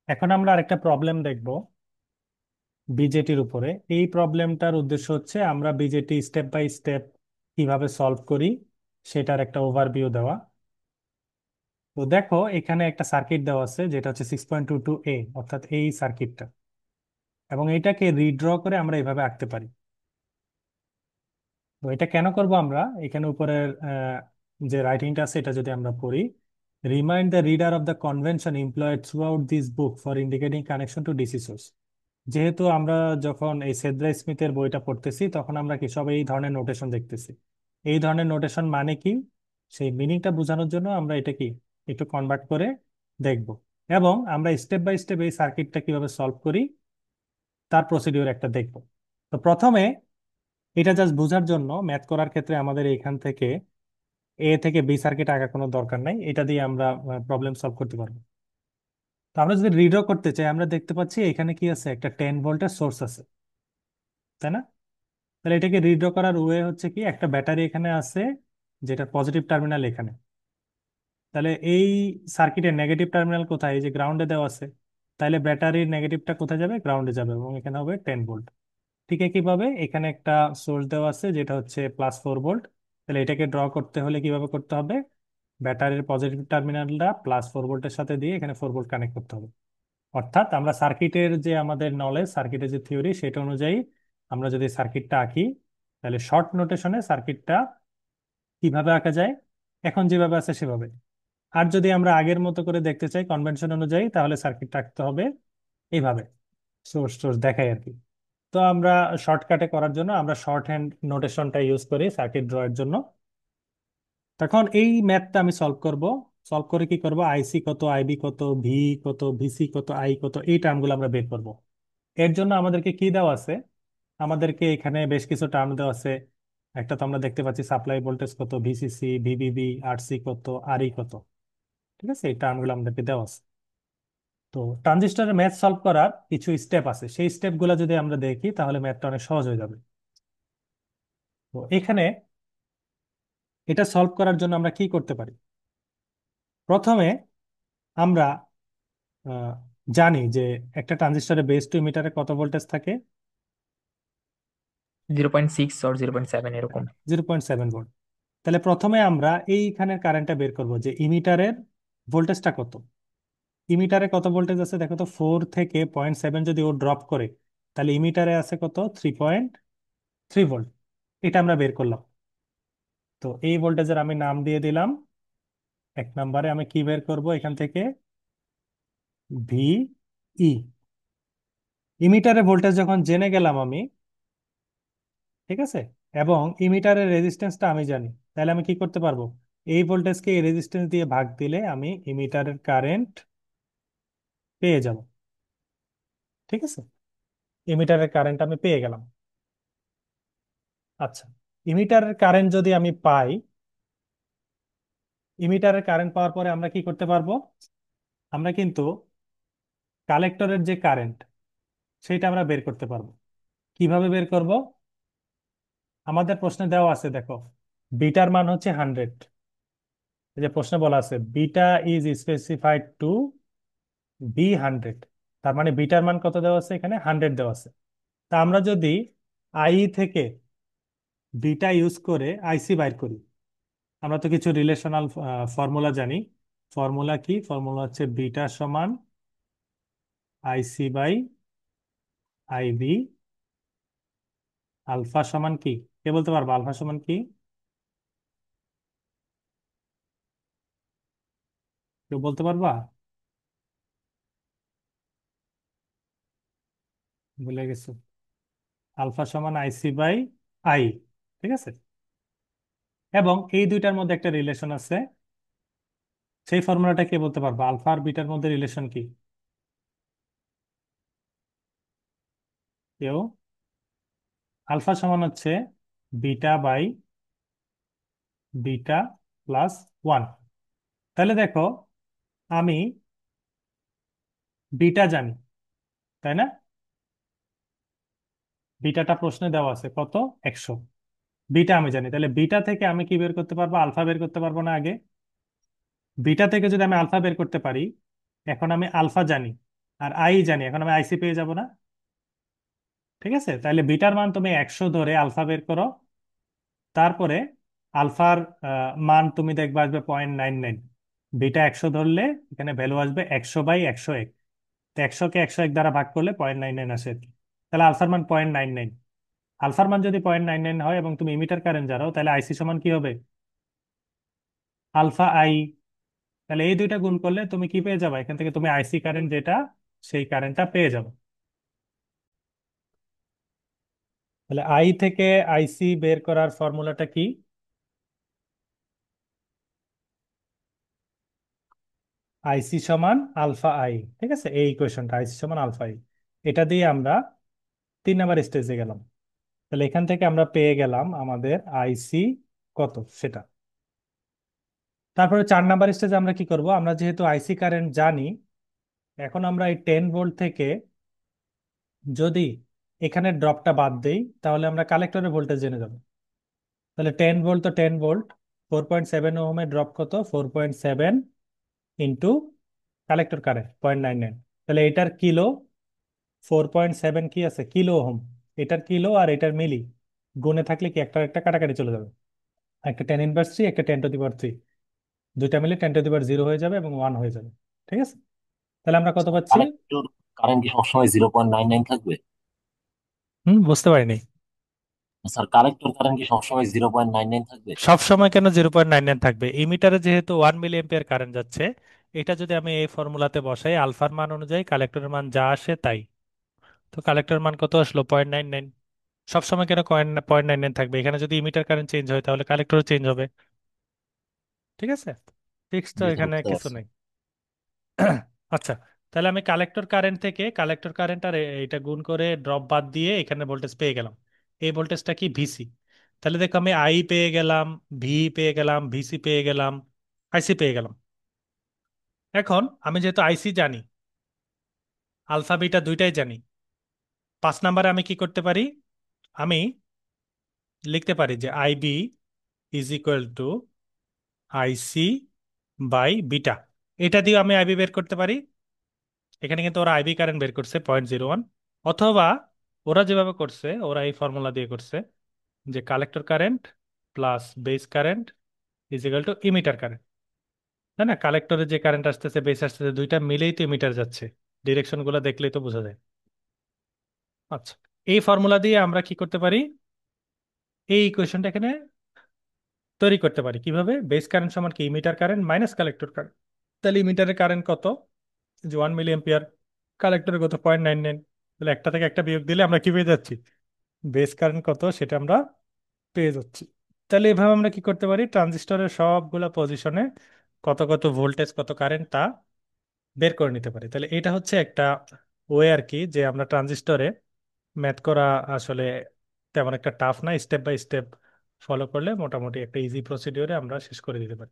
এখন আমরা আরেকটা প্রবলেম দেখব বিজেটির উপরে। এই প্রবলেমটার উদ্দেশ্য হচ্ছে আমরা বিজেটি স্টেপ বাই স্টেপ কিভাবে সলভ করি সেটার একটা ওভারভিউ দেওয়া। তো দেখো এখানে একটা সার্কিট দেওয়া আছে যেটা হচ্ছে 6.22 এ, অর্থাৎ এই সার্কিটটা, এবং এটাকে রিড্র করে আমরা এইভাবে আঁকতে পারি। তো এটা কেন করব আমরা, এখানে উপরের যে রাইটিংটা আছে এটা যদি আমরা পড়ি: remind the reader of the convention employed through out this book for indicating connection to DC source. যেহেতু আমরা যখন এই সেদ্রা স্মিথের বইটা পড়তেছি তখন আমরা কি সব এই ধরনের নোটেশন দেখতেছি। এই ধরনের নোটেশন মানে কি, সেই মিনিংটা বোঝানোর জন্য আমরা এটা কি একটু কনভার্ট করে দেখব, এবং আমরা স্টেপ বাই স্টেপ এই সার্কিটটা কিভাবে সলভ করি তার প্রসিডিওর একটা দেখব। তো প্রথমে এটা জাস্ট বোঝার জন্য ম্যাথ করার ক্ষেত্রে আমাদের এখান থেকে এ থেকে বি সার্কিট আঁকার কোনো দরকার নাই, এটা দিয়ে আমরা প্রবলেম সলভ করতে পারবো। তো আমরা যদি রিড্র করতে চাই আমরা দেখতে পাচ্ছি এখানে কি আছে, একটা 10 ভোল্টের সোর্স আছে, তাই না? তাহলে এটাকে রিড্র করার ওয়ে হচ্ছে কি, একটা ব্যাটারি এখানে আছে যেটা পজিটিভ টার্মিনাল এখানে। তাহলে এই সার্কিটের নেগেটিভ টার্মিনাল কোথায়, এই যে গ্রাউন্ডে দেওয়া আছে। তাহলে ব্যাটারির নেগেটিভটা কোথায় যাবে, গ্রাউন্ডে যাবে, এবং এখানে হবে 10 ভোল্ট। ঠিক একইভাবে এখানে একটা সোর্স দেওয়া আছে যেটা হচ্ছে +4 ভোল্ট। তাহলে এটাকে ড্র করতে হলে কিভাবে করতে হবে, ব্যাটারির পজিটিভ টার্মিনালটা +4 ভোল্টের সাথে দিয়ে এখানে 4 ভোল্ট কানেক্ট করতে হবে। অর্থাৎ আমরা সার্কিটের যে আমাদের নলেজ, সার্কিটের যে থিওরি সেটা অনুযায়ী আমরা যদি সার্কিটটা আঁকি, তাহলে শর্ট নোটেশনে সার্কিটটা কিভাবে আঁকা যায়, এখন যেভাবে আছে সেভাবে। আর যদি আমরা আগের মতো করে দেখতে চাই কনভেনশন অনুযায়ী, তাহলে সার্কিটটা আঁকতে হবে এইভাবে, সোর্স সোর্স দেখাই আর কি। তো আমরা শর্টকাটে করার জন্য আমরা শর্ট হ্যান্ড নোটেশনটা ইউজ করি সার্কিট ড্রয়ের জন্য। তখন এই ম্যাথটা আমি সলভ করব। সলভ করে কি করব, আইসি কত, আইবি কত, ভি কত, ভিসি কত, আই কত, এই টার্মগুলো আমরা বের করব। এর জন্য আমাদেরকে কি দেওয়া আছে, আমাদেরকে এখানে বেশ কিছু টার্ম দেওয়া আছে। একটা তো আমরা দেখতে পাচ্ছি সাপ্লাই ভোল্টেজ কত, ভিসিসি, ভিভিবি, আরসি কত, আরই কত। ঠিক আছে, এই টার্মগুলো আমাদেরকে দেওয়া আছে। তো ট্রানজিস্টরের ম্যাথ সলভ করার কিছু স্টেপ আছে, সেই স্টেপগুলো যদি আমরা দেখি তাহলে ম্যাথটা অনেক সহজ হয়ে যাবে। তো এখানে এটা সলভ করার জন্য আমরা কি করতে পারি, প্রথমে আমরা আহ, জানি যে একটা ট্রানজিস্টরের বেস টু ইমিটারে কত ভোল্টেজ থাকে, 0.6 or 0.7 এরকম। 0.7 ভোল্ট। তাহলে প্রথমে আমরা এইখানের কারেন্টটা বের করব যে ইমিটারের ভোল্টেজটা কত। ইমিটারে কত ভোল্টেজ আছে দেখো তো, 4 থেকে 0.7 যদি ও ড্রপ করে তাহলে ইমিটারে আছে কত, 3.3 ভোল্ট। এটা আমরা বের করলাম। তো এই ভোল্টেজের আমি নাম দিয়ে দিলাম, 1 নম্বরে আমি কি বের করব এখান থেকে, VE। ইমিটারে ভোল্টেজ যখন জেনে গেলাম আমি, ঠিক আছে, এবং ইমিটারের রেজিস্ট্যান্সটা আমি জানি, তাহলে আমি কি করতে পারবো, এই ভোল্টেজকে এই রেজিস্ট্যান্স দিয়ে ভাগ দিলে আমি ইমিটারের কারেন্ট পেয়ে যাব। ঠিক আছে, ইমিটারের কারেন্ট আমি পেয়ে গেলাম। আচ্ছা, ইমিটারের কারেন্ট যদি আমি পাই, ইমিটারের কারেন্ট পাওয়ার পরে আমরা কি করতে পারবো, আমরা কিন্তু কালেক্টরের যে কারেন্ট সেটা আমরা বের করতে পারবো। কিভাবে বের করব, আমাদের প্রশ্নে দেওয়া আছে দেখো, বিটার মান হচ্ছে 100। এই যে প্রশ্নে বলা আছে beta is specified to be 100, তার মানে বিটার মান কত দেওয়া আছে, এখানে 100 দেওয়া আছে। তা আমরা যদি আই থেকে বিটা ইউজ করে আইসি বাইর করি, আমরা তো কিছু রিলেশনাল ফর্মুলা জানি। ফর্মুলা কি, ফর্মুলা হচ্ছে বিটা সমান আইসি বাই আইবি, আলফা সমান কি, কে বলতে পারবো আলফা সমান কি, কেউ বলতে পারবা, ভুলে গেছো? আলফা সমান আইসি বাই আই, ঠিক আছে। এবং এই দুইটার মধ্যে একটা রিলেশন আছে, সেই ফর্মুলাটা কে বলতে পারবা, আলফা আর বিটার মধ্যে রিলেশন কি, কেউ? আলফা সমান হচ্ছে বিটা বাই বিটা +1। তাহলে দেখো আমি বিটা জানি, তাই না? বিটাটা প্রশ্নে দেওয়া আছে কত, 100। বিটা আমি জানি, তাহলে বিটা থেকে আমি কি বের করতে পারবো, আলফা বের করতে পারবো না আগে? বিটা থেকে যদি আমি আলফা বের করতে পারি, এখন আমি আলফা জানি, আর আই জানি, এখন আমি আইসি পেয়ে যাব না? ঠিক আছে, তাহলে বিটার মান তুমি 100 ধরে আলফা বের করো। তারপরে আলফার মান তুমি দেখবে আসবে 0.99। বিটা 100 ধরলে এখানে ভ্যালু আসবে 100/101। তো 100-কে 101 দ্বারা ভাগ করলে 0.99 আসে আর কি। তাহলে আলফার মান 0.99। আলফার মান যদি 0.99 হয় এবং তুমি ইমিটার কারেন্ট জানো, তাহলে আইসি সমান কি হবে? Alpha I. তাহলে এই দুইটা গুণ করলে তুমি কি পেয়ে যাবে? এখান থেকে তুমি আইসি কারেন্ট যেটা, সেই কারেন্টটা পেয়ে যাবে। তাহলে আই থেকে আইসি বের করার ফর্মুলাটা কি? আইসি সমান আলফা আই। ঠিক আছে, এই ইকুয়েশনটা আইসি সমান আলফা আই, এটা দিয়ে আমরা 3 নাম্বার স্টেজে গেলাম। তাহলে এখান থেকে আমরা পেয়ে গেলাম আমাদের আইসি কত সেটা। তারপরে 4 নাম্বার স্টেজে আমরা কি করব? আমরা যেহেতু আইসি কারেন্ট জানি, এখন আমরা এই 10 ভোল্ট থেকে যদি এখানে ড্রপটা বাদ দেই, তাহলে আমরা কালেক্টরের ভোল্টেজ জেনে যাব। তাহলে 10 ভোল্ট তো 10 ভোল্ট, 4.7 ওহমের ড্রপ কত? 4.7 ইন্টু কালেক্টর কারেন্ট 0.99। তাহলে এটার কিলো, 4.7 কি আছে? Kilo ohm. এটার কিলো আর এটার মিলি গুণে থাকলে কি একটা একটা কাটাকাটি চলে যাবে। একটা 10⁻³ একটা 10⁻³, দুইটা মিলে 10⁻0 হয়ে যাবে এবং 1 হয়ে যাবে। ঠিক আছে, তাহলে আমরা কত পাচ্ছি? কালেক্টর কারেন্ট কি সবসময় 0.99 থাকবে? বুঝতে পারিনি। স্যার, কালেক্টর কারেন্ট কি সবসময় 0.99 থাকবে? সব সময় কেন 0.99 থাকবে? ইমিটারে যেহেতু 1 মিলি এম্পিয়ার কারেন্ট যাচ্ছে, এটা যদি আমি এই ফর্মুলাতে বসাই, আলফার মান অনুযায়ী কালেক্টরের মান যা আসে তাই। তো কালেক্টরের মান কত আসলো? 0.99। সবসময় কেন 0.99 থাকবে? এখানে যদি ইমিটার কারেন্ট চেঞ্জ হয় তাহলে কালেক্টরও চেঞ্জ হবে। ঠিক আছে, ফিক্স তো, জি স্যার, এখানে বুঝতে কিছু পারছি। নেই। আচ্ছা, তাহলে আমি কালেক্টর কারেন্ট থেকে কালেক্টর কারেন্ট আর এটা গুণ করে ড্রপ বাদ দিয়ে এখানে ভোল্টেজ পেয়ে গেলাম। এই ভোল্টেজটা কি? ভিসি। তাহলে দেখো আমি আই পেয়ে গেলাম, ভি পেয়ে গেলাম, ভিসি পেয়ে গেলাম, আইসি পেয়ে গেলাম। এখন আমি যেহেতু আইসি জানি, আলফা বিটা দুইটাই জানি, 5 নাম্বারে আমি কি করতে পারি? আমি লিখতে পারি যে IB is equal to IC by beta. এটা দিয়ে আমি আইবি বের করতে পারি। এখানে কিন্তু ওরা আইবি কারেন্ট বের করছে 0.01। অথবা ওরা যেভাবে করছে, ওরা এই ফর্মুলা দিয়ে করছে যে collector current plus base current is equal two emitter current. তাই না? কালেক্টরে যে কারেন্ট আসতেছে, বেস আসতেছে, দুইটা মিলেই তো ইমিটার যাচ্ছে। ডিরেকশন গুলো দেখলেই তো বোঝা যায়। আচ্ছা, এই ফর্মুলা দিয়ে আমরা কি করতে পারি? এই ইকুয়েশনটা এখানে তৈরি করতে পারি কিভাবে? বেস কারেন্ট সমান কি? Emitter current minus collector current. তাহলে ইমিটারের কারেন্ট কত? যে 1 মিলি এম্পিয়ার। কালেক্টরের কত? 0.99। তাহলে একটা থেকে একটা বিয়োগ দিলে আমরা কি পেয়ে যাচ্ছি? বেস কারেন্ট কত সেটা আমরা পেয়ে যাচ্ছি। তাহলে এভাবে আমরা কি করতে পারি? ট্রানজিস্টরের সবগুলা পজিশনে কত কত ভোল্টেজ, কত কারেন্ট, তা বের করে নিতে পারি। তাহলে এটা হচ্ছে একটা ওয়ে আর কি, যে আমরা ট্রানজিস্টরে ম্যাথ করা আসলে তেমন একটা টাফ না, স্টেপ বাই স্টেপ ফলো করলে মোটামুটি একটা ইজি প্রসিডিওরে আমরা শেষ করে দিতে পারি।